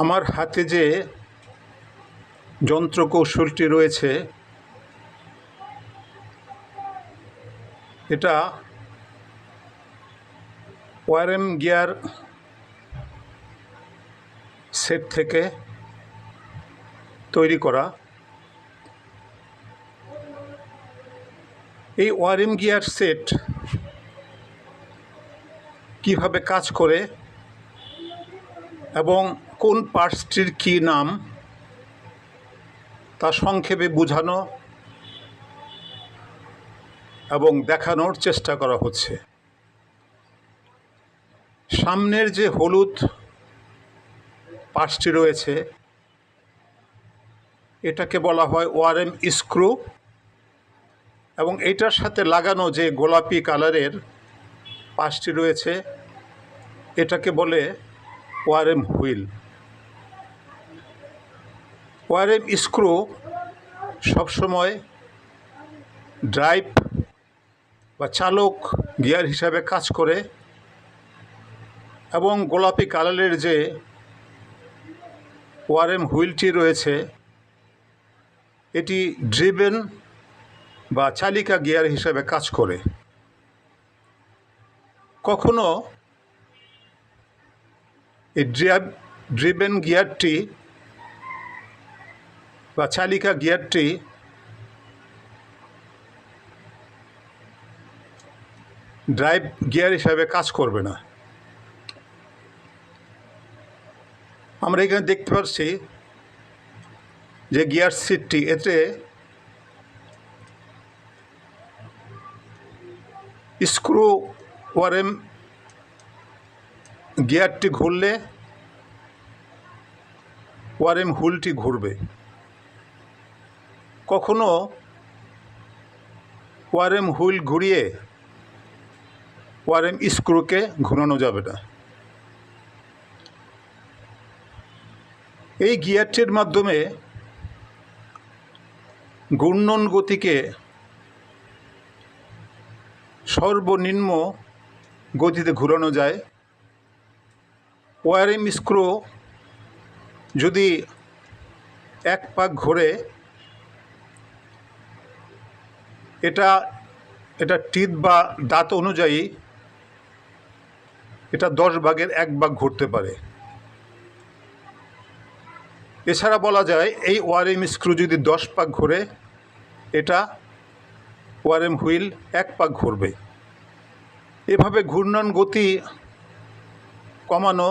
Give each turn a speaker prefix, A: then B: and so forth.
A: আমার হাতে যে যন্ত্রকৌশলটি রয়েছে এটা ওয়ারেম গিয়ার সেট থেকে তৈরি করা। এই ওয়ারেম গিয়ার সেট কিভাবে কাজ করে এবং কোন পার্টসটির কী নাম তা সংক্ষেপে বোঝানো এবং দেখানোর চেষ্টা করা হচ্ছে। সামনের যে হলুদ পার্টসটি রয়েছে এটাকে বলা হয় ওয়ারেম স্ক্রু, এবং এটার সাথে লাগানো যে গোলাপি কালারের পার্টসটি রয়েছে এটাকে বলে ওয়ারেম হুইল। ওয়ারেম স্ক্রু সবসময় ড্রাইভ বা চালক গিয়ার হিসাবে কাজ করে, এবং গোলাপি কালারের যে ওয়ারেম হুইলটি রয়েছে এটি ড্রিভেন বা চালিকা গিয়ার হিসাবে কাজ করে। কখনো এই ড্রিভেন গিয়ারটি বা চালিকা গিয়ারটি ড্রাইভ গিয়ার হিসাবে কাজ করবে না। আমরা এখানে দেখতে পাচ্ছি যে গিয়ার সিটটি, এতে স্ক্রু ওয়ারেম গিয়ারটি ঘুরলে ওয়ারেম হুইলটি ঘুরবে। কখনো ওয়ারেম হুইল ঘুরিয়ে ওয়ারেম স্ক্রুকে ঘোরানো যাবে না। এই গিয়ারটির মাধ্যমে ঘূর্ণন গতিকে সর্বনিম্ন গতিতে ঘোরানো যায়। ওয়ারেম স্ক্রু যদি এক পাক ঘোরে এটা টিথ বা দাঁত অনুযায়ী এটা 10 ভাগের 1 ভাগ ঘুরতে পারে। এছাড়া বলা যায় এই ওয়ারেম স্ক্রু যদি 10 পাক ঘোরে এটা ওয়ারেম হুইল 1 পাক ঘুরবে। এভাবে ঘূর্ণন গতি কমানো